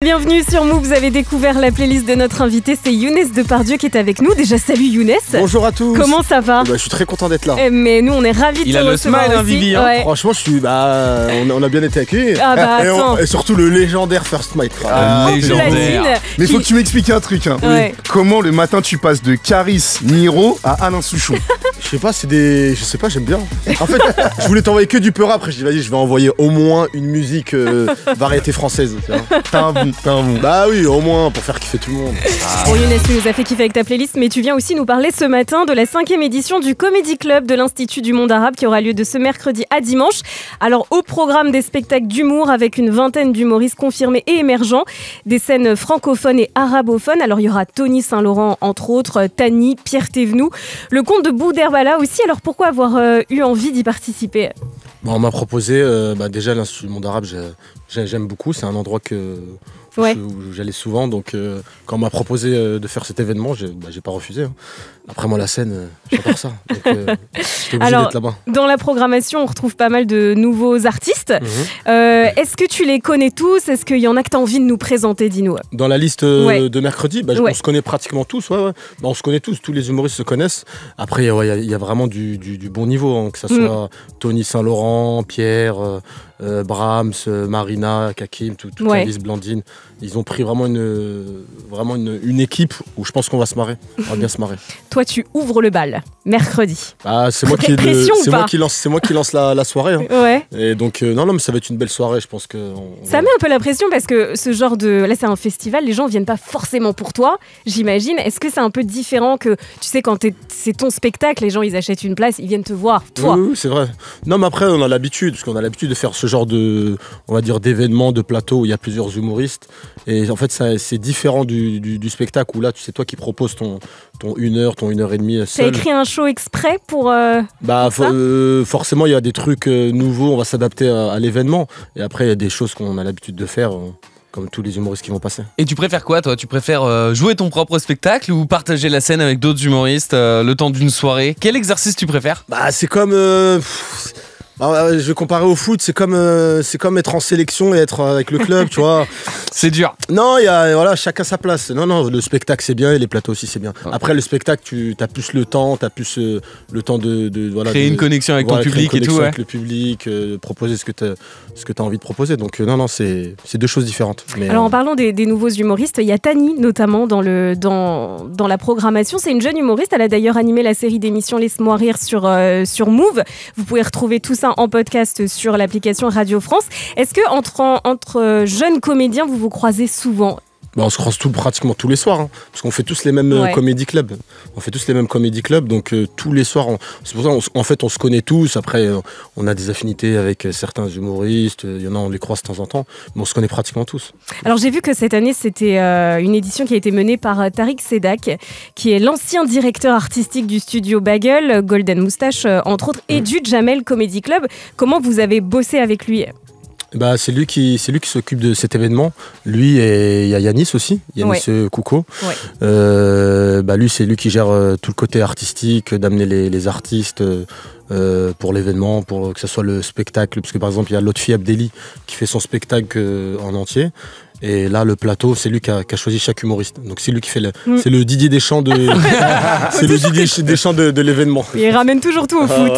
Bienvenue sur Move, vous avez découvert la playlist de notre invité, c'est Younes Depardieu qui est avec nous. Déjà salut Younes. Bonjour à tous. Comment ça va? Je suis très content d'être là. Mais nous on est ravis de te recevoir aussi. Il a le smile, Vivi. Ouais. Franchement, on a bien été accueillis. Ah bah attends. Et surtout le légendaire First Mike. Platine, Mais il faut que tu m'expliques un truc. Hein. Ouais. Comment le matin tu passes de Caris Niro à Alain Souchon? Je sais pas, je sais pas, j'aime bien. En fait, je voulais t'envoyer que du peur. Après, je dis vas-y, je vais envoyer au moins une musique variété française. T'as un bon. Bah oui, au moins pour faire kiffer tout le monde. Bon Younes, tu nous as fait kiffer avec ta playlist, mais tu viens aussi nous parler ce matin de la 5e édition du Comedy Club de l'Institut du Monde Arabe qui aura lieu de ce mercredi à dimanche. Alors au programme des spectacles d'humour avec une vingtaine d'humoristes confirmés et émergents, des scènes francophones et arabophones. Alors il y aura Tony Saint-Laurent entre autres, Tani, Pierre Thévenoud, le comte de Boudherbala aussi. Alors pourquoi avoir eu envie d'y participer? On m'a proposé, déjà l'Institut du Monde Arabe, j'aime beaucoup, c'est un endroit où j'allais souvent, donc quand on m'a proposé de faire cet événement, j'ai pas refusé. Hein. Après moi la scène, j'adore ça, donc j'étais obligé d'être là-bas. Dans la programmation, on retrouve pas mal de nouveaux artistes. Est-ce que tu les connais tous? Est-ce qu'il y en a que tu as envie de nous présenter, dis-nous? Dans la liste de mercredi, on se connaît pratiquement tous, on se connaît tous les humoristes se connaissent. Après, il y a vraiment du bon niveau, hein, que ce soit Tony Saint-Laurent, Pierre, Brahms, Marina, Kakim, toute la liste, Blandine. Ils ont pris vraiment une équipe où je pense qu'on va se marrer, on va bien se marrer. Toi, tu ouvres le bal mercredi. C'est moi qui lance la soirée. Hein. Ouais. Et donc non, mais ça va être une belle soirée, je pense que. Ça met un peu la pression parce que ce genre là c'est un festival, les gens viennent pas forcément pour toi, j'imagine. Est-ce que c'est un peu différent que tu sais quand c'est ton spectacle, les gens ils achètent une place, ils viennent te voir, toi? Oui, c'est vrai. Non, mais après on a l'habitude, parce qu'on a l'habitude de faire ce genre de, on va dire, d'événements, de plateaux où il y a plusieurs humoristes. Et en fait c'est différent du spectacle où là c'est toi qui proposes ton 1 heure, ton 1 heure et demie seul. T'as écrit un show exprès pour forcément il y a des trucs nouveaux, on va s'adapter à l'événement. Et après il y a des choses qu'on a l'habitude de faire, comme tous les humoristes qui vont passer. Et tu préfères quoi, toi? Tu préfères jouer ton propre spectacle ou partager la scène avec d'autres humoristes le temps d'une soirée? Quel exercice tu préfères? C'est comme... je vais comparer au foot, c'est comme être en sélection et être avec le club, tu vois. C'est dur. Non, chacun sa place. Non, le spectacle c'est bien et les plateaux aussi c'est bien. Après le spectacle, tu as plus le temps, le temps de créer une connexion avec ton public et tout. Avec le public, proposer ce que tu as envie de proposer. Donc non, c'est deux choses différentes. Mais, alors en parlant des nouveaux humoristes, il y a Tani notamment dans la programmation. C'est une jeune humoriste, elle a d'ailleurs animé la série d'émissions Laisse-moi rire sur Move. Vous pouvez retrouver tout ça en podcast sur l'application Radio France. Est-ce que entre jeunes comédiens, vous vous croisez souvent? On se croise pratiquement tous les soirs, hein, parce qu'on fait tous les mêmes comédie clubs. On fait tous les mêmes comédie clubs, donc tous les soirs, c'est pour ça qu'en fait on se connaît tous. Après, on a des affinités avec certains humoristes, il y en a on les croise de temps en temps, mais on se connaît pratiquement tous. Alors j'ai vu que cette année c'était une édition qui a été menée par Tariq Sedak, qui est l'ancien directeur artistique du studio Bagel, Golden Moustache entre autres, et du Jamel Comedy Club. Comment vous avez bossé avec lui? C'est lui qui s'occupe de cet événement. Lui et il y a Yanis aussi, Yanis Kouko. Lui c'est lui qui gère tout le côté artistique, d'amener les artistes pour l'événement, pour que ce soit le spectacle. Parce que par exemple il y a Lotfi Abdelli qui fait son spectacle en entier. Et là, le plateau, c'est lui qui a choisi chaque humoriste. Donc c'est lui qui fait c'est le Didier Deschamps c'est le Didier Deschamps de l'événement. Il ramène toujours tout au foot.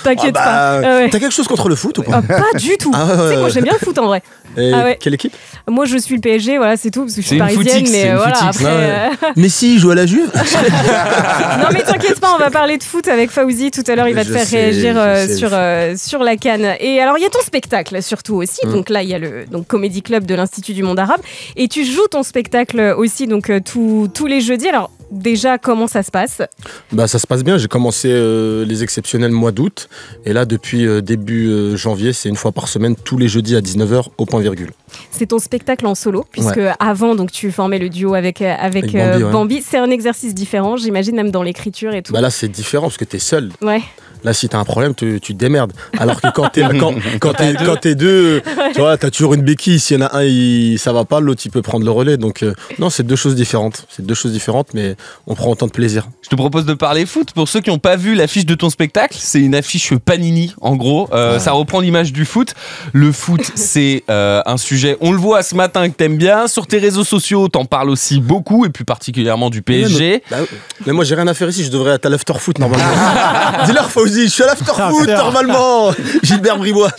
T'inquiète pas. T'as quelque chose contre le foot ou pas? Pas du tout. Tu sais, moi j'aime bien le foot en vrai. Et quelle équipe? Moi je suis le PSG, voilà, c'est tout, parce que je suis parisienne, mais voilà, après... Messi, il joue à la Juve? Non mais t'inquiète pas, on va parler de foot avec Fawzi tout à l'heure, il va te faire réagir sur la CAN. Et alors il y a ton spectacle surtout aussi, donc là il y a le Comedy Club de l'Institut du Monde Arabe, et tu joues ton spectacle aussi donc tous les jeudis. Alors déjà, comment ça se passe? Ça se passe bien, j'ai commencé les exceptionnels mois d'août, et là depuis début janvier, c'est 1 fois par semaine, tous les jeudis à 19h au point virgule. C'est ton spectacle en solo, puisque avant donc, tu formais le duo avec Bambi. Bambi. C'est un exercice différent, j'imagine, même dans l'écriture et tout. Là c'est différent parce que t'es seul. Ouais. Là, si t'as un problème, tu te démerdes. Alors que quand t'es deux, tu vois, t'as toujours une béquille. S'il y en a un, ça va pas, l'autre, il peut prendre le relais. Donc, non, c'est deux choses différentes. C'est deux choses différentes, mais on prend autant de plaisir. Je te propose de parler foot. Pour ceux qui n'ont pas vu l'affiche de ton spectacle, c'est une affiche Panini, en gros. Ça reprend l'image du foot. Le foot, c'est un sujet, on le voit ce matin, que t'aimes bien. Sur tes réseaux sociaux, t'en parles aussi beaucoup, et plus particulièrement du PSG. Mais moi, j'ai rien à faire ici. Je devrais être à l'after foot, normalement. Dis-leur, Fauzi, je suis à l'after foot, normalement. Gilbert Bribois.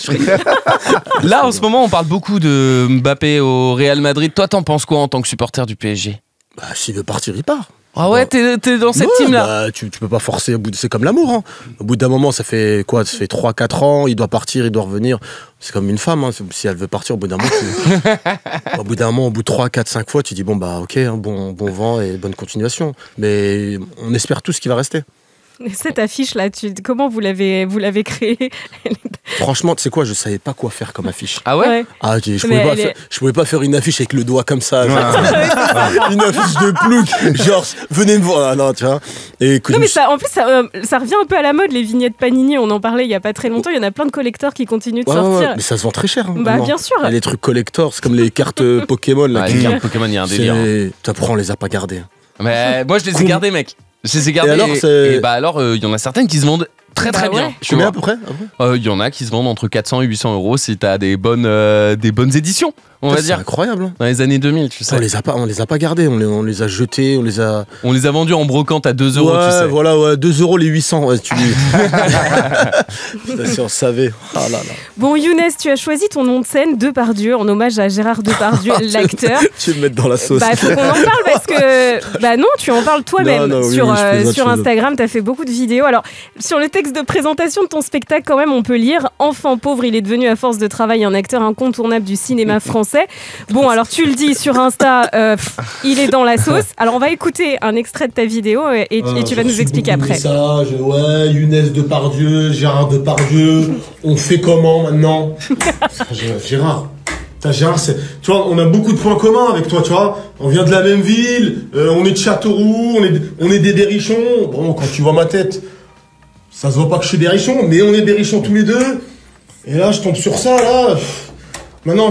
Là, en ce moment, on parle beaucoup de Mbappé au Real Madrid. Toi, t'en penses quoi en tant que supporter du PSG? Bah, s'il veut partir, il part. Ah ouais, t'es dans cette team-là. Bah, tu peux pas forcer, c'est comme l'amour. Hein. Au bout d'un moment, ça fait quoi? Ça fait 3-4 ans, il doit partir, il doit revenir. C'est comme une femme, hein. Si elle veut partir, au bout d'un moment, au bout de 3, 4, 5 fois, tu dis bon bah ok, hein, bon vent et bonne continuation. Mais on espère tous qu'il va rester. Cette affiche-là, comment vous l'avez créée? Franchement, tu sais quoi, je savais pas quoi faire comme affiche. Ah ouais? Ah, je pouvais pas faire une affiche avec le doigt comme ça. Une affiche de plouc, genre, venez me voir. Ah, non, tu vois. Et non, mais ça, en plus, ça revient un peu à la mode, les vignettes Panini. On en parlait il y a pas très longtemps. Il y en a plein de collecteurs qui continuent de sortir. Mais ça se vend très cher. Hein, bah, bien sûr. Et les trucs collecteurs, c'est comme les cartes Pokémon. Là, les cartes Pokémon, il y a un délire. Après, on les a pas gardées. Mais moi, je les ai gardées, mec. Je les ai gardées. Et alors, il y en a certaines qui se vendent très bien. Combien à peu près? Il y en a qui se vendent entre 400 et 800 euros si t'as des bonnes éditions, on va dire. C'est incroyable. Hein. Dans les années 2000, tu sais. On les a pas gardés, on les a jetés, on les a vendus en brocante à 2 euros, tu sais. Voilà, 2 euros les 800. Ouais, tu dis. Si on savait. Oh là là. Bon, Younes, tu as choisi ton nom de scène Depardieu en hommage à Gérard Depardieu, l'acteur. Tu veux me mettre dans la sauce. Bah, faut qu'on en parle parce que. Bah, non, tu en parles toi-même. Sur Instagram, tu as fait beaucoup de vidéos. Alors, sur le texte de présentation de ton spectacle, quand même, on peut lire Enfant pauvre, il est devenu à force de travail un acteur incontournable du cinéma français. Bon, alors tu le dis sur Insta, il est dans la sauce. Alors, on va écouter un extrait de ta vidéo et tu vas nous expliquer après. Message, ouais, Younes Depardieu, Gérard Depardieu, on fait comment maintenant? Gérard, tu vois, on a beaucoup de points communs avec toi, tu vois. On vient de la même ville, on est de Châteauroux, on est des Berrichons. Bon, quand tu vois ma tête, ça se voit pas que je suis Berrichon, mais on est Berrichons tous les deux. Et là, je tombe sur ça, là. Maintenant,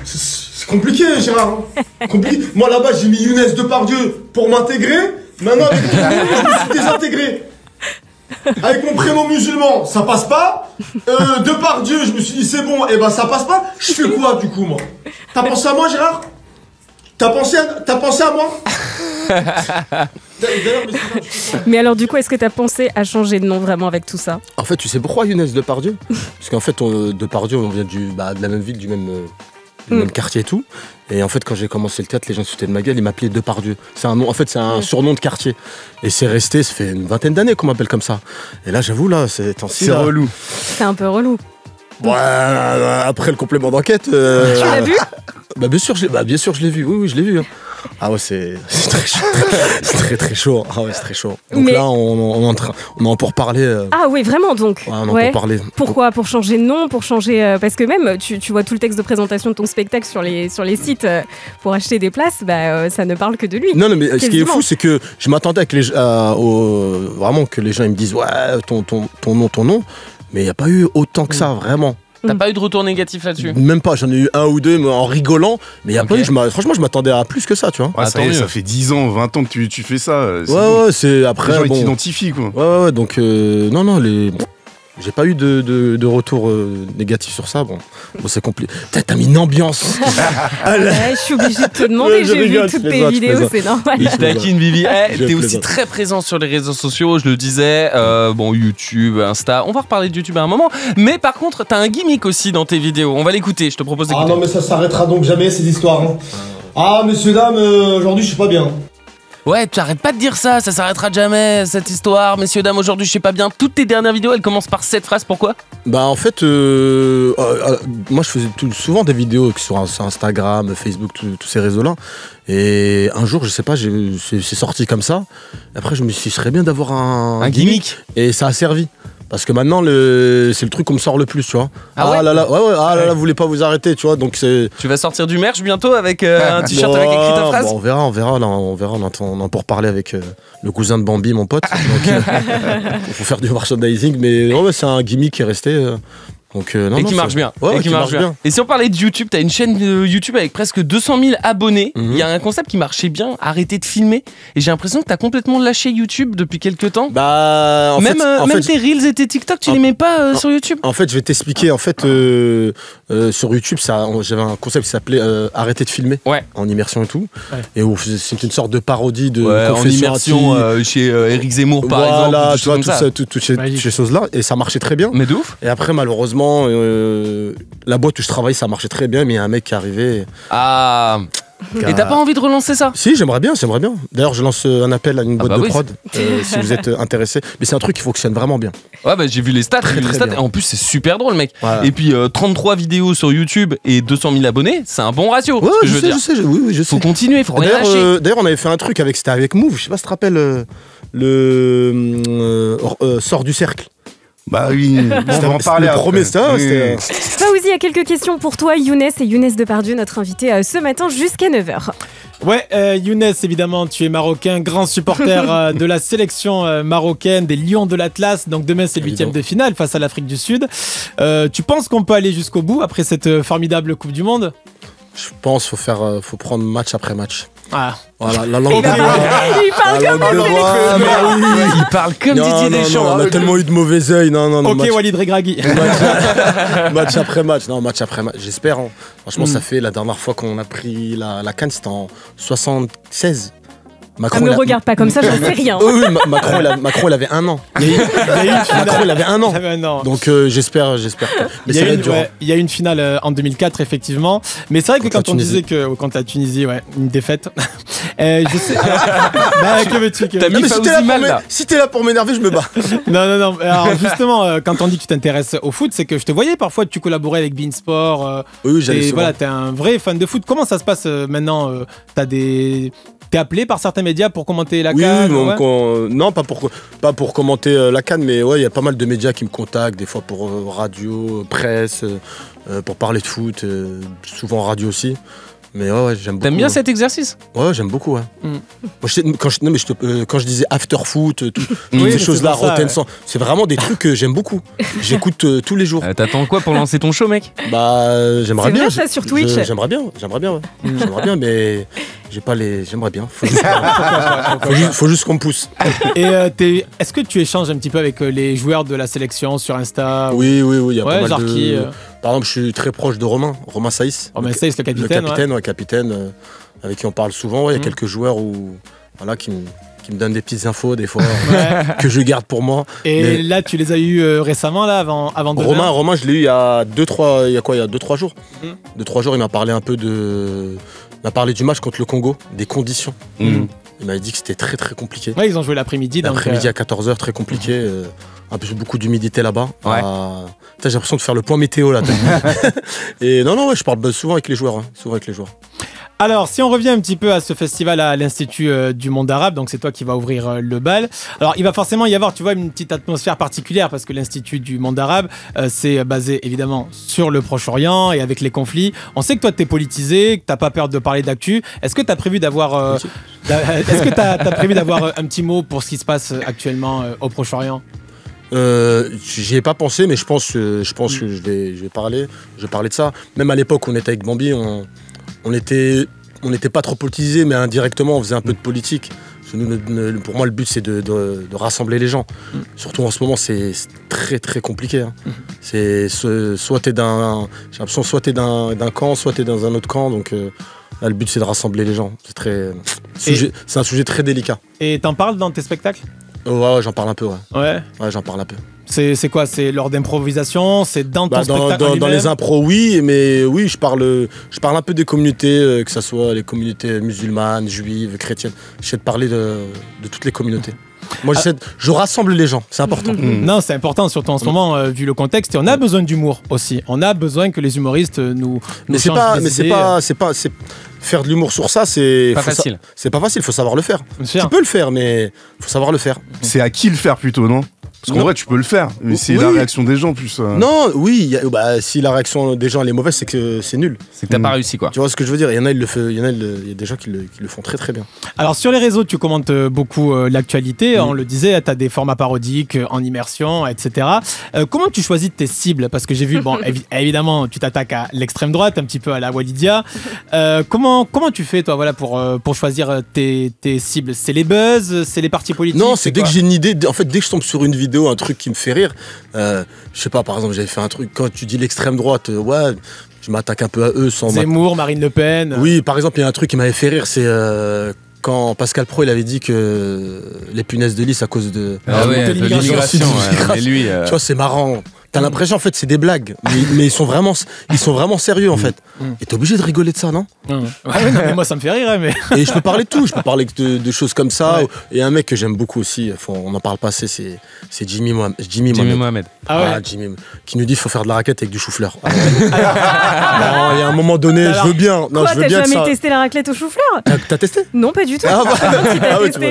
c'est compliqué, Gérard. Hein. Compliqué. Moi, là-bas, j'ai mis Younes Depardieu pour m'intégrer. Maintenant, avec mon prénom, je me suis désintégré. Avec mon prénom musulman, ça passe pas. Depardieu, je me suis dit, c'est bon, et ben ça passe pas. Je fais quoi, du coup, moi? T'as pensé à moi, Gérard? T'as pensé à moi? Mais alors, du coup, est-ce que t'as pensé à changer de nom vraiment avec tout ça? En fait, tu sais pourquoi Younes Depardieu? Parce qu'en fait, Depardieu, on vient de la même ville, du même quartier et tout. Et en fait, quand j'ai commencé le théâtre, les gens se foutaient de ma gueule, ils m'appelaient Depardieu. C'est un nom, en fait, c'est un surnom de quartier. Et c'est resté, ça fait une vingtaine d'années qu'on m'appelle comme ça. Et là, j'avoue, là, c'est relou. C'est un peu relou. Ouais, après le complément d'enquête. Tu l'as vu? Bien sûr, je l'ai vu. Oui, je l'ai vu. Hein. Ah ouais, c'est très chaud. C'est très chaud. Ah ouais, c'est très chaud. Donc là, on en pour parler. Ah oui, vraiment donc. Ouais, on en pour parler. Pourquoi? Pour changer de nom, pour changer parce que même tu vois tout le texte de présentation de ton spectacle sur les sites pour acheter des places, ça ne parle que de lui. Non, mais ce qui est fou, c'est que je m'attendais vraiment que les gens ils me disent ouais ton nom, mais il n'y a pas eu autant que ça vraiment. T'as pas eu de retour négatif là-dessus? Même pas, j'en ai eu un ou deux mais en rigolant, mais il y a pas eu, franchement je m'attendais à plus que ça, tu vois. Ouais, ça fait 10 ans, 20 ans que tu fais ça. Ouais, c'est après. Les gens ils t'identifient quoi. Ouais, donc non, j'ai pas eu de retour négatif sur ça. Bon c'est compliqué. T'as mis une ambiance. Je suis obligée de te demander, j'ai vu toutes tes vidéos, c'est normal. Il taquine, Vivi. T'es aussi très présent sur les réseaux sociaux, je le disais. YouTube, Insta. On va reparler de YouTube à un moment. Mais par contre, t'as un gimmick aussi dans tes vidéos. On va l'écouter, je te propose d'écouter. Ah non, mais ça s'arrêtera donc jamais ces histoires. Hein. Ah, messieurs, dames, aujourd'hui je suis pas bien. Ouais, tu arrêtes pas de dire ça s'arrêtera jamais cette histoire. Messieurs, dames, aujourd'hui je sais pas bien. Toutes tes dernières vidéos, elles commencent par cette phrase, pourquoi? En fait, moi je faisais souvent des vidéos sur Instagram, Facebook, tous ces réseaux-là. Et un jour, je sais pas, c'est sorti comme ça. Après, je me suis dit, ce serait bien d'avoir un gimmick. Et ça a servi. Parce que maintenant, c'est le truc qu'on me sort le plus, tu vois. Vous voulez pas vous arrêter, tu vois. Donc c'est. Tu vas sortir du merch bientôt avec un t-shirt avec écrit ta phrase. On verra. Là, on en pour parler avec le cousin de Bambi, mon pote. Donc, faut faire du merchandising, mais c'est un gimmick qui est resté. Donc, qui marche bien. Ouais, qui marche bien. Et si on parlait de YouTube, t'as une chaîne de YouTube avec presque 200 000 abonnés. Il y a un concept qui marchait bien, arrêter de filmer. Et j'ai l'impression que t'as complètement lâché YouTube depuis quelques temps. Même tes Reels et tes TikTok, tu les mets pas sur YouTube. En fait, je vais t'expliquer. En fait, sur YouTube, j'avais un concept qui s'appelait arrêter de filmer en immersion et tout. Ouais. Et c'était une sorte de parodie de en immersion chez Eric Zemmour, par exemple. Voilà, tu vois, toutes ces choses-là. Et ça marchait très bien. Mais de ouf. Et après, malheureusement, la boîte où je travaille, ça marchait très bien, mais il y a un mec qui est arrivé. Ah. Et t'as pas envie de relancer ça? Si, j'aimerais bien. D'ailleurs, je lance un appel à une boîte de prod si vous êtes intéressé. Mais c'est un truc qui fonctionne vraiment bien. Ouais, j'ai vu les stats. Et en plus, c'est super drôle, mec. Voilà. Et puis 33 vidéos sur YouTube et 200 000 abonnés, c'est un bon ratio. Ouais, je sais. Oui, faut continuer, faut rien lâcher. D'ailleurs, on avait fait un truc c'était avec Move. Je sais pas si tu te rappelles Sort du cercle. Bah oui, on va en parler. Le premier, Fawzi, il y a quelques questions pour toi, Younes et Younes Depardieu, notre invité ce matin jusqu'à 9h. Ouais, Younes, évidemment, tu es marocain, grand supporter de la sélection marocaine, des Lions de l'Atlas. Donc demain, c'est le 8e de finale face à l'Afrique du Sud. Tu penses qu'on peut aller jusqu'au bout après cette formidable Coupe du Monde? Je pense qu'il faut prendre match après match. Ah. Voilà, la langue. Il parle comme Didier Deschamps. On a tellement eu de mauvais oeil. Non. Ok, Walid Regragui. Match après match. Non, match après match. J'espère. Hein. Franchement, ça fait la dernière fois qu'on a pris la CAN, c'était en 76. Macron, ne me regarde pas comme ça, j'en sais rien. Oui, Macron, il avait 1 an. Macron, il avait 1 an. Donc j'espère. Mais il y a une finale en 2004, effectivement. Mais c'est vrai que quand on disait que contre la Tunisie, une défaite. Je sais. Que veux-tu T'as mis Fawzi mal là. Si t'es là pour m'énerver, je me bats. Non. Alors justement, quand on dit que tu t'intéresses au foot, c'est que je te voyais parfois tu collaborais avec Beansport. Oui, j'allais souvent. Et voilà, t'es un vrai fan de foot. Comment ça se passe maintenant? T'es appelé par certains médias pour commenter la CAN? Non, pas pour commenter la CAN, mais il y a pas mal de médias qui me contactent, des fois pour radio, presse, pour parler de foot, souvent radio aussi. Mais j'aime beaucoup. T'aimes bien cet exercice? Ouais, j'aime beaucoup. Ouais. Quand je disais after foot, toutes ces choses-là, Rotten 100, c'est vraiment des trucs que j'aime beaucoup. J'écoute tous les jours. T'attends quoi pour lancer ton show, mec? J'aimerais bien. C'est vrai, ça sur Twitch. J'aimerais bien. J'aimerais bien, mais j'ai pas les. J'aimerais bien. Faut juste qu'on me pousse. Et est-ce que tu échanges un petit peu avec les joueurs de la sélection sur Insta? Oui. Il y a pas mal de. Par exemple, je suis très proche de Romain Saïs. Romain Saïs, le capitaine. Le capitaine, avec qui on parle souvent. Il y a quelques joueurs qui me donnent des petites infos des fois que je garde pour moi. Et là, tu les as eu récemment, là, avant de Romain, je l'ai eu il y a 2-3 jours. 2-3 jours, il m'a parlé un peu il m'a parlé du match contre le Congo, des conditions. Il m'avait dit que c'était très très compliqué. Ouais, ils ont joué l'après-midi. L'après-midi à 14h, très compliqué. Beaucoup d'humidité là-bas. Ouais. J'ai l'impression de faire le point météo là. Et non, je parle souvent avec les joueurs. Alors, si on revient un petit peu à ce festival à l'Institut du monde arabe, donc c'est toi qui vas ouvrir le bal. Alors, il va forcément y avoir, tu vois, une petite atmosphère particulière parce que l'Institut du monde arabe, c'est basé évidemment sur le Proche-Orient et avec les conflits. On sait que toi, t'es politisé, que t'as pas peur de parler d'actu. Est-ce que t'as prévu d'avoir, t'as prévu d'avoir un petit mot pour ce qui se passe actuellement au Proche-Orient? J'y ai pas pensé, mais je pense que je vais parler de ça. Même à l'époque où on était avec Bambi, on n'était pas trop politisé, mais indirectement on faisait un peu de politique. Pour moi, le but c'est de rassembler les gens. Surtout en ce moment, c'est très très compliqué. C'est soit t'es d'un camp, soit t'es dans un autre camp. Donc là, le but c'est de rassembler les gens. C'est un sujet très délicat. Et t'en parles dans tes spectacles? Ouais, j'en parle un peu. Ouais, j'en parle un peu. C'est quoi? C'est lors d'improvisation? C'est dans ton spectacle? Dans les impros, oui, mais oui, je parle un peu des communautés, que ce soit les communautés musulmanes, juives, chrétiennes. J'essaie de parler de toutes les communautés. Moi, je rassemble les gens, c'est important. Non, c'est important, surtout en ce moment, vu le contexte. Et on a besoin d'humour aussi. On a besoin que les humoristes nous c'est pas faire de l'humour sur ça, c'est pas facile. C'est pas facile, faut savoir le faire. Tu peux le faire, mais faut savoir le faire. C'est à qui le faire plutôt, non? Parce qu'en vrai, tu peux le faire, mais c'est la réaction des gens plus. Non, oui, si la réaction des gens elle est mauvaise, c'est que c'est nul. C'est que t'as pas réussi, quoi. Tu vois ce que je veux dire? Il y en a, il y a des gens qui le font très très bien. Alors sur les réseaux, tu commentes beaucoup l'actualité. On le disait, tu as des formats parodiques en immersion, etc. Comment tu choisis tes cibles? Parce que j'ai vu, évidemment, tu t'attaques à l'extrême droite, un petit peu à la Walidia. Comment tu fais, toi, voilà, pour choisir tes cibles? C'est les buzz, c'est les partis politiques? Non, c'est dès que j'ai une idée. En fait, dès que je tombe sur une vidéo, un truc qui me fait rire, je sais pas, par exemple, j'avais fait un truc, quand tu dis l'extrême droite, je m'attaque un peu à eux sans... Zemmour, Marine Le Pen. Oui, par exemple, il y a un truc qui m'avait fait rire, c'est quand Pascal Praud il avait dit que les punaises de lit à cause de l'immigration. Et lui, tu vois, c'est marrant. T'as l'impression en fait c'est des blagues, mais ils sont vraiment sérieux en fait. Et t'es obligé de rigoler de ça, non? Non, mais moi ça me fait rire, mais. Et je peux parler de tout, je peux parler de choses comme ça. Ouais. Et un mec que j'aime beaucoup aussi, on en parle pas assez, c'est Jimmy Mohamed. Jimmy, qui nous dit qu'il faut faire de la raquette avec du chou-fleur. Non, il y a un moment donné, je veux bien. Non, t'as jamais testé la raclette au chou-fleur? T'as testé? Non, pas du tout.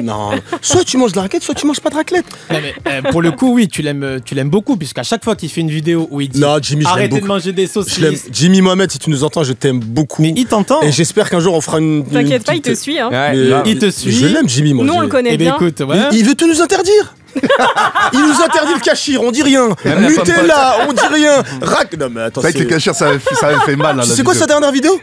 Non. Soit tu manges de la raclette, soit tu manges pas de raclette. Non, mais, pour le coup, oui, tu l'aimes beaucoup, puisqu'à chaque fois qu'il fait une vidéo où il dit arrêtez de manger des saucisses. Jimmy Mohamed, si tu nous entends, je t'aime beaucoup. Mais il t'entend. Et j'espère qu'un jour on fera une. T'inquiète pas, il te suit. Hein. Il te suit. Je l'aime, Jimmy. Nous, on le connaît bien. Écoute, il veut tout nous interdire. Il nous interdit le cachir, on dit rien. Nutella, on dit rien. Non mais attends. C'est vrai que le cachir, ça avait fait mal. C'est quoi sa dernière vidéo?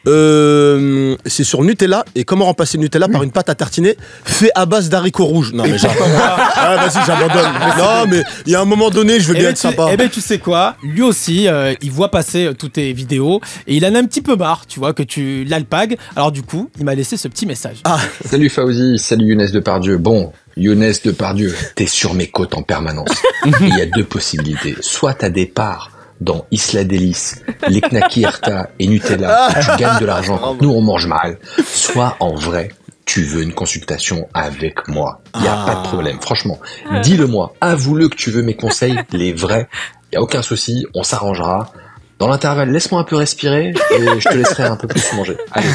C'est sur Nutella et comment remplacer le Nutella par une pâte à tartiner fait à base d'haricots rouges. Non mais vas-y, j'abandonne. Non mais il y a un moment donné, je veux bien être sympa. Eh ben tu sais quoi, lui aussi, il voit passer toutes tes vidéos et il en a un petit peu marre, tu vois, que tu l'alpagues. Alors du coup, il m'a laissé ce petit message. Salut Fauzi, salut Younes Depardieu. Bon, Younes Depardieu, t'es sur mes côtes en permanence. Il y a deux possibilités. Soit t'as des parts dans Isla Délice, les Knaki Erta et Nutella, tu gagnes de l'argent quand nous on mange mal. Soit en vrai, tu veux une consultation avec moi. Il n'y a pas de problème, franchement. Dis-le-moi, avoue-le que tu veux mes conseils, les vrais. Il n'y a aucun souci, on s'arrangera. Dans l'intervalle, laisse-moi un peu respirer et je te laisserai un peu plus manger. Allez,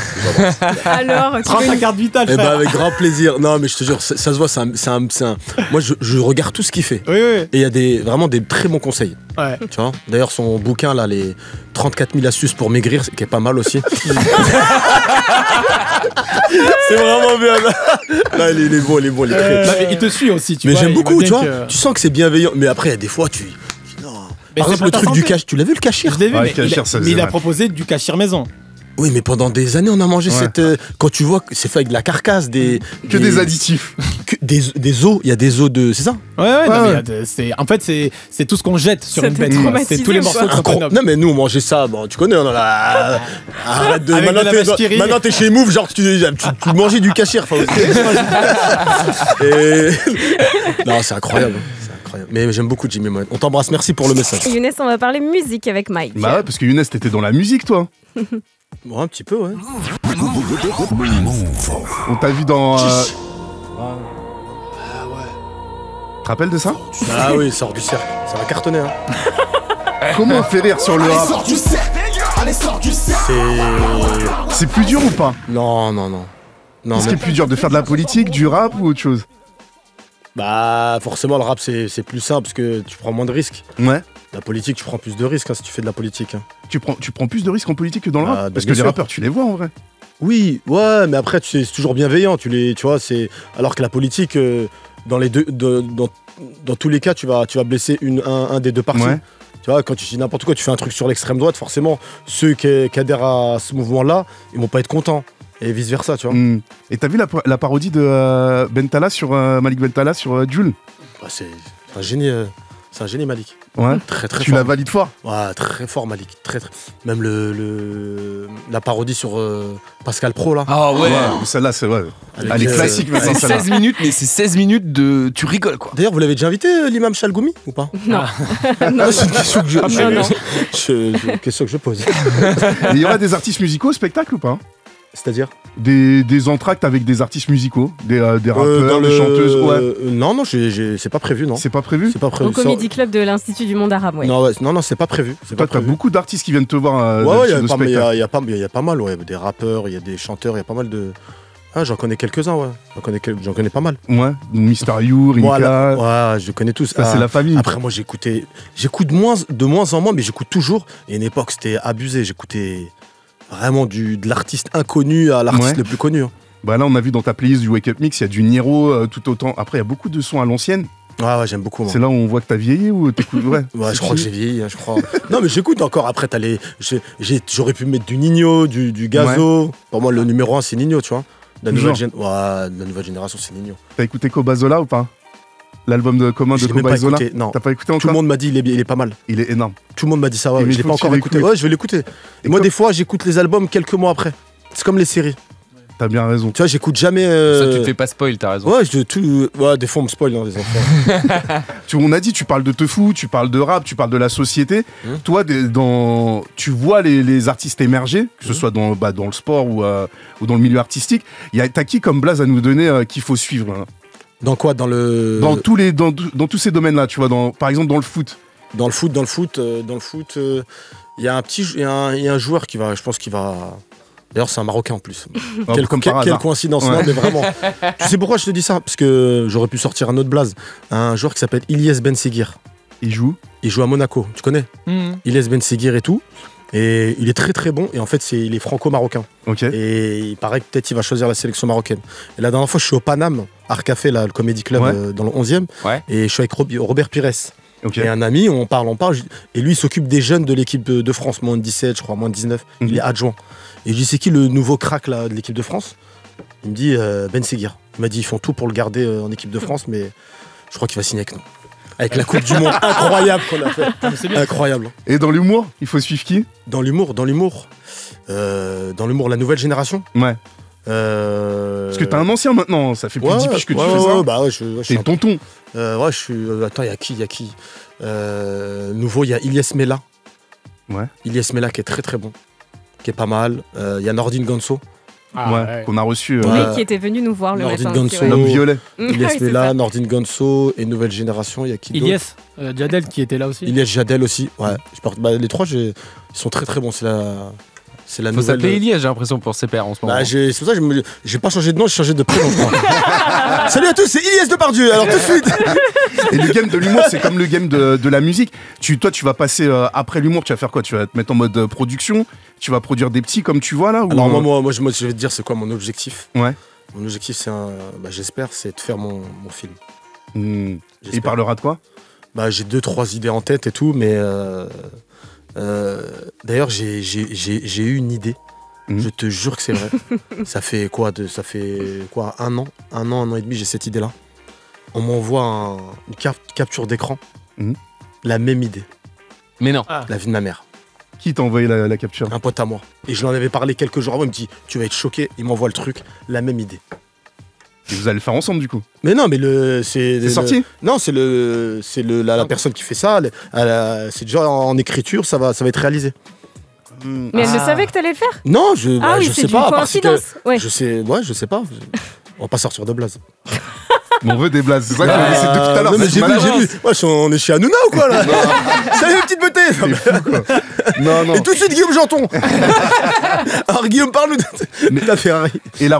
alors, prends ta carte vitale, frère. Eh ben, avec grand plaisir. Non, mais je te jure, ça se voit, c'est un... Moi, je regarde tout ce qu'il fait. Oui. Et il y a vraiment des très bons conseils. Ouais. Tu vois. D'ailleurs, son bouquin, là, les 34 000 astuces pour maigrir, qui est pas mal aussi. C'est vraiment bien. Là, il est beau, il est très... Non, mais il te suit aussi, tu vois. Mais j'aime beaucoup, tu vois. Tu sens que c'est bienveillant. Mais après, il y a des fois, par exemple, le truc du cachir, tu l'as vu le cachir? Je l'ai vu, mais il a proposé du cachir maison. Oui, mais pendant des années, on a mangé cette... quand tu vois que c'est fait avec de la carcasse, des additifs. Des os, il y a des os de... C'est ça? Ouais. En fait, c'est tout ce qu'on jette sur une bête. C'est tous les morceaux de son. Non, mais nous, on mangeait ça. Bon, tu connais, on en a... Arrête de... Maintenant, t'es chez Move, genre, tu mangeais du cachir. Non, c'est incroyable. Mais j'aime beaucoup Jimmy Mohamed. On t'embrasse, merci pour le message. Younes, on va parler musique avec Mike. Bah ouais, parce que Younes, t'étais dans la musique, toi. Bon, un petit peu, ouais. On t'a vu dans... Tu te rappelles de ça? Ah oui, sort du cercle. Ça va cartonner, hein. Comment on fait rire sur le rap? C'est plus dur ou pas? Non. Qu'est-ce qui est plus dur, de faire de la politique, du rap ou autre chose? Bah forcément le rap c'est plus simple parce que tu prends moins de risques. Ouais. La politique tu prends plus de risques si tu fais de la politique. Tu prends plus de risques en politique que dans le rap? Parce que les rappeurs tu les vois en vrai. Oui, ouais, mais après c'est toujours bienveillant, tu vois, c'est alors que la politique dans les deux dans tous les cas tu vas blesser un des deux partis. Ouais. Tu vois, quand tu dis n'importe quoi, tu fais un truc sur l'extrême droite, forcément ceux qui adhèrent à ce mouvement-là, ils vont pas être contents. Et vice versa, tu vois. Et t'as vu la parodie de Bentala sur Malik Bentala sur Jul? C'est un génie, Malik. Ouais. Très tu fort. la valides fort? Ouais, très fort Malik, très. Même la parodie sur Pascal Praud là. Ah ouais. Celle-là c'est vrai. Elle est classique maintenant. C'est 16 minutes, mais c'est 16 minutes de tu rigoles quoi. D'ailleurs, vous l'avez déjà invité l'imam Chalgoumi ou pas? Non. C'est une question que je pose. Il y aura des artistes musicaux au spectacle ou pas? C'est-à-dire des entractes avec des artistes musicaux, des rappeurs, des chanteuses. Non, c'est pas prévu, non. C'est pas prévu. C'est pas prévu. Au Comedy Club de l'Institut du Monde Arabe, ouais. Non, c'est pas prévu. Toi, t'as beaucoup d'artistes qui viennent te voir. Il y a pas mal, ouais, des rappeurs, il y a des chanteurs, il y a pas mal de Ah, j'en connais quelques-uns, ouais. J'en connais pas mal. Ouais, Mister You, Rimka. Voilà. Ouais, je connais tous. Ça, c'est la famille. Après, moi, j'écoute de moins en moins, mais j'écoute toujours. Et à une époque, c'était abusé. J'écoutais vraiment de l'artiste inconnu à l'artiste le plus connu. Hein. Bah là, on a vu dans ta playlist du Wake Up Mix, il y a du Niro tout autant. Après, il y a beaucoup de sons à l'ancienne. Ouais, j'aime beaucoup. Moi. C'est là où on voit que t'as vieilli ou t'écoutes. Ouais, je crois que j'ai vieilli, je crois. Non, mais j'écoute encore. Après, j'aurais pu mettre du Nino, du Gazo. Ouais. Pour moi, le numéro 1, c'est Nino, tu vois. La nouvelle génération, c'est Nino. T'as écouté Kobazola ou pas? L'album commun de Kobazola? Non. T'as pas écouté encore? Tout le monde m'a dit il est pas mal. Il est énorme. Tout le monde m'a dit ça, ouais. Je l'ai pas encore écouté. Ouais, je vais l'écouter. Et moi, des fois, j'écoute les albums quelques mois après. C'est comme les séries. T'as bien raison. Tu vois, j'écoute jamais. Ça, tu te fais pas spoil, t'as raison. Ouais, des fois, on me spoil, les enfants. On a dit, tu parles de teufou, tu parles de rap, tu parles de la société. Toi, tu vois les artistes émerger, que ce soit dans le sport ou dans le milieu artistique. T'as qui comme blaze à nous donner qu'il faut suivre là? Dans quoi? Dans tous ces domaines-là, tu vois, par exemple dans le foot. Dans le foot, il y a un joueur qui va, je pense qu'il va. D'ailleurs, c'est un Marocain en plus. Quelle coïncidence, non, mais vraiment. Tu sais pourquoi je te dis ça? Parce que j'aurais pu sortir un autre blaze. Un joueur qui s'appelle Ilyes Ben Seguir. Il joue à Monaco, tu connais? Ilyes Ben Seguir et tout. Et il est très très bon. Et en fait, il est franco-marocain. Okay. Et il paraît que peut-être il va choisir la sélection marocaine. Et la dernière fois, je suis au Paname, Art Café, là, le Comedy Club, dans le 11e. Ouais. Et je suis avec Robert Pires. Okay. Et un ami, on parle. Et lui, il s'occupe des jeunes de l'équipe de France, moins de 17, je crois, moins de 19. Il est adjoint. Et je lui dis, c'est qui le nouveau crack là, de l'équipe de France? Il me dit Ben Seguir. Il m'a dit, ils font tout pour le garder en équipe de France, mais je crois qu'il va signer avec nous. Avec la Coupe du Monde incroyable qu'on a fait. Incroyable. Et dans l'humour, il faut suivre qui? Dans l'humour, la nouvelle génération. Ouais. Parce que t'es un ancien maintenant, ça fait plus de 10 piges que tu fais ça. Bah ouais, t'es tonton. Ouais, je suis. Attends, il y a qui nouveau, il y a Ilyes Mela. Ouais. Ilyes Mela qui est très très bon, qui est pas mal. Il y a Nordine Gonso. Qu'on a reçu. Qui était venu nous voir le matin. Gonso, l'homme violet. Ilyes Mela, Nordine Gonso et Nouvelle Génération. Il y a qui d'autre? Ilyes Jadel qui était là aussi. Ilyes Jadel aussi. Ouais. Les trois, ils sont très très bons. C'est la Faut nouvelle. s'appeler Ilyes, j'ai l'impression, pour ses pairs en ce moment. C'est pour ça que j'ai pas changé de nom, j'ai changé de prénom. Salut à tous, c'est Ilyes Depardieu. Alors tout de suite. Et le game de l'humour, c'est comme le game de la musique. Toi, tu vas passer après l'humour, tu vas faire quoi? Tu vas te mettre en mode production? Tu vas produire des petits comme tu vois là? Alors moi, je vais te dire, c'est quoi mon objectif? Ouais. Mon objectif, j'espère, c'est de faire mon film. Il parlera de quoi? J'ai 2-3 idées en tête et tout, mais d'ailleurs, j'ai eu une idée. Je te jure que c'est vrai. Ça fait quoi, un an et demi, j'ai cette idée-là. On m'envoie une capture d'écran, la même idée. Mais non. La vie de ma mère. Qui t'a envoyé la capture? Un pote à moi. Et je l'en avais parlé quelques jours avant, il me dit, tu vas être choqué, il m'envoie le truc, la même idée. Et vous allez le faire ensemble du coup? Mais non, mais c'est sorti? Non, c'est la personne qui fait ça, c'est déjà en écriture, ça va être réalisé. Mais elle ne savait que t'allais le faire? Non, je sais pas. Coïncidence. Je sais pas. On va pas sortir de blaze. Mais on veut des blazes, c'est ça qu'on essaie depuis tout à l'heure. Non, mais j'ai vu. On est chez Hanouna ou quoi là? Salut les petites beautés. Non. Et tout de suite Guillaume Janton. Alors Guillaume, parle-nous de ta Ferrari. Et la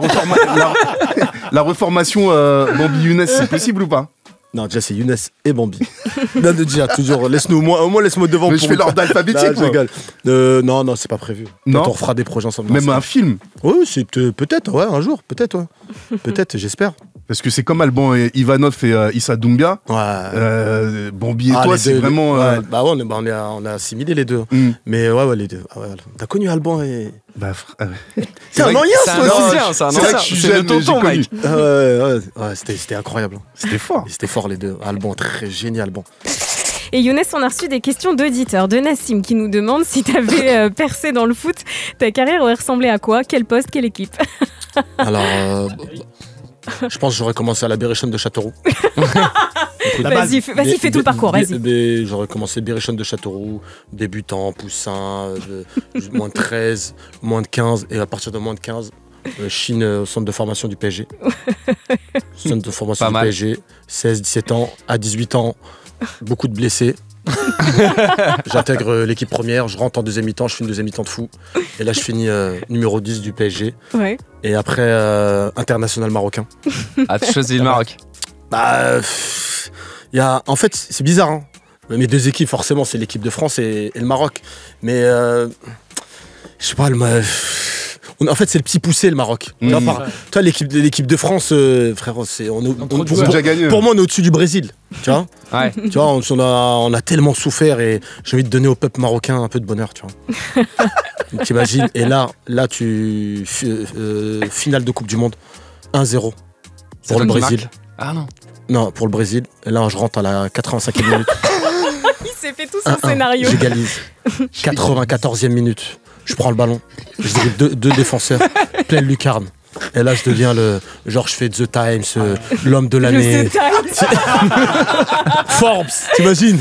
reformation Bambi Younes, c'est possible ou pas? Non, déjà c'est Younes et Bambi. Non, déjà toujours. Laisse-nous au moins laisse-moi devant. Mais je fais l'ordre alphabétique. Non, c'est pas prévu. Non. On refera des projets ensemble. Même un film. Oui, c'est peut-être, ouais, un jour, peut-être, ouais. Peut-être, j'espère. Parce que c'est comme Alban et Ivanov et Issa Doumbia. Ouais. Bambi et toi, c'est vraiment. Ouais. Bah ouais, on a assimilé les deux. Mais ouais, les deux. Ah ouais. T'as connu Alban et. Bah, c'est un ancien, c'est un ancien. C'est le tonton, mec. Ouais, c'était incroyable. C'était fort. C'était fort les deux. Alban, très génial, Alban. Et Younes, on a reçu des questions d'auditeurs, de Nassim, qui nous demande si t'avais percé dans le foot, ta carrière aurait ressemblé à quoi? Quel poste? Quelle équipe? Alors, je pense que j'aurais commencé à la Berrichonne de Châteauroux. Vas-y, fais tout le parcours, vas-y. J'aurais commencé Berrichonne de Châteauroux, débutant, poussin, moins de 13, moins de 15, et à partir de moins de 15, Chine au centre de formation du PSG. Centre de formation du PSG, 16-17 ans, à 18 ans, beaucoup de blessés. J'intègre l'équipe première, je rentre en deuxième mi-temps, je fais une deuxième mi-temps de fou. Et là, je finis numéro 10 du PSG. Ouais. Et après, international marocain. Ah, tu choisis le Maroc. Bah, en fait, c'est bizarre. Hein. Mes deux équipes, forcément, c'est l'équipe de France et le Maroc. Mais, je sais pas, en fait, c'est le petit poussé, le Maroc. Toi, l'équipe de France, frérot, pour moi, on est au-dessus du Brésil. Tu vois, ouais. Tu vois, on a tellement souffert et j'ai envie de donner au peuple marocain un peu de bonheur, tu vois. T'imagines. Et là, finale de Coupe du Monde, 1-0 pour le Brésil. Ah non. Non, pour le Brésil. Et là, je rentre à la 85e minute. Il s'est fait tout son scénario. J'égalise. 94e minute. Je prends le ballon, je dribble deux défenseurs, pleine lucarne. Et là, je deviens je fais The Times, l'homme de l'année. Forbes, t'imagines?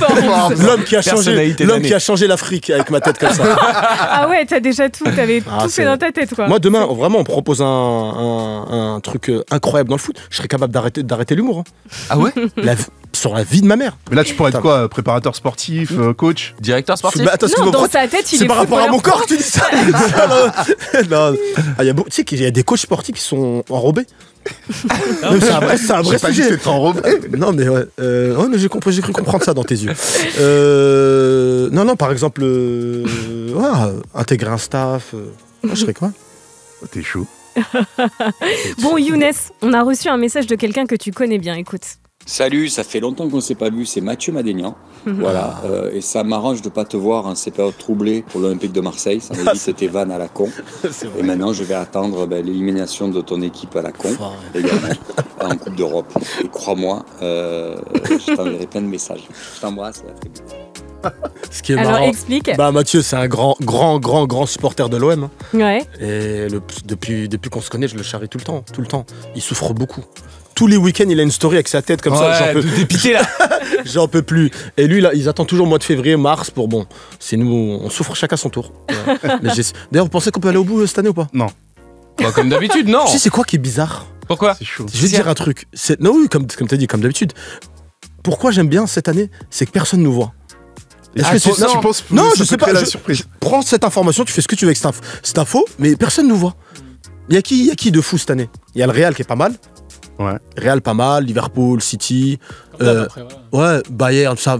L'homme qui a changé l'Afrique avec ma tête comme ça. Ah ouais, t'as déjà tout, t'avais tout fait dans ta tête, quoi. Moi, demain, vraiment, on me propose un truc incroyable dans le foot. Je serais capable d'arrêter l'humour. Hein. Ah ouais? Sur la vie de ma mère. Mais là, tu pourrais être quoi? Préparateur sportif, coach? Directeur sportif? Non, dans ta tête, c'est par rapport à mon corps que tu dis ça. Non. Tu sais qu'il y a des coachs sportifs qui sont enrobés. C'est un vrai sujet. Pas enrobé. Non, mais ouais. Mais j'ai cru comprendre ça dans tes yeux. Non, par exemple, intégrer un staff. Je serais quoi? T'es chaud. Bon, Younes, on a reçu un message de quelqu'un que tu connais bien. Écoute. Salut, ça fait longtemps qu'on ne s'est pas vu, c'est Mathieu Madénian. Voilà, et ça m'arrange de ne pas te voir en ces périodes troublées pour l'Olympique de Marseille. Ça m'a dit que c'était vanne à la con. Et maintenant, je vais attendre l'élimination de ton équipe à la con, également, en Coupe d'Europe. Et crois-moi, je t'enverrai plein de messages. Je t'embrasse, à très vite. Ce qui est Alors, marrant, explique. Mathieu, c'est un grand supporter de l'OM. Hein. Ouais. Et depuis qu'on se connaît, je le charrie tout le temps. Il souffre beaucoup. Tous les week-ends, il a une story avec sa tête comme ça. T'es piqué là. J'en peux plus. Et lui, là, ils attendent toujours le mois de février, mars pour c'est nous, on souffre chacun son tour. D'ailleurs, vous pensez qu'on peut aller au bout cette année ou pas? Non. Bah, comme d'habitude, non. Tu sais, c'est quoi qui est bizarre? Pourquoi? C'est chaud. Je vais te dire un truc. Non, oui, comme tu as dit, comme d'habitude. Pourquoi j'aime bien cette année? C'est que personne ne nous voit. Tu penses non, je sais pas. La surprise. Prends cette information, tu fais ce que tu veux avec cette info, mais personne ne nous voit. Il y a qui de fou cette année? Il y a le Real qui est pas mal. Ouais. Real pas mal, Liverpool, City, Après, ouais, Bayern, tout ça.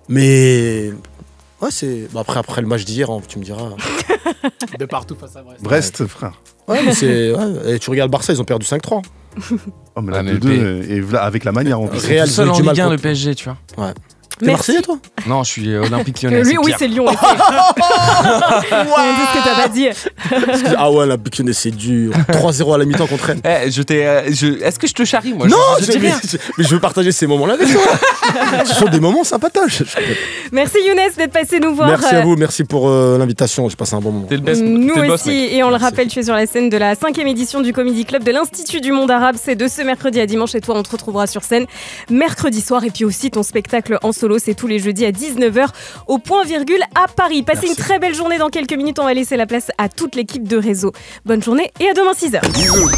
Mais ouais, c'est après le match d'hier, tu me diras. De partout face à Brest. Brest, frère. Ouais, mais c'est et tu regardes Barça, ils ont perdu 5-3. Oh mais là, 2-2 et avec la manière en plus. Real seul en du mal Ligue 1 le contre- PSG, tu vois. Ouais. T'es Marseillais, toi? Non, je suis Olympique Lyonnais. Lui, oui, c'est Lyon. On dit ce que t'as pas dit. Ah ouais, la Lyonnais, c'est dur. 3-0 à la mi-temps contre Rennes. Est-ce que je te charrie, moi? Non, je dis rien. mais je veux partager ces moments-là avec toi. Ce sont des moments sympatoches. Merci Younes d'être passé nous voir. Merci à vous, merci pour l'invitation. J'ai passé un bon moment. T'es le best. Nous t'es le boss, aussi, mec. et on le Merci. rappelle, tu es sur la scène de la 5e édition du Comedy Club de l'Institut du Monde Arabe. C'est de ce mercredi à dimanche et toi, on te retrouvera sur scène mercredi soir. Et puis aussi, ton spectacle en solo, c'est tous les jeudis à 19h au Point Virgule à Paris. Passez une très belle journée. Dans quelques minutes, on va laisser la place à toute l'équipe de Réseau. Bonne journée et à demain 6h. Bisous.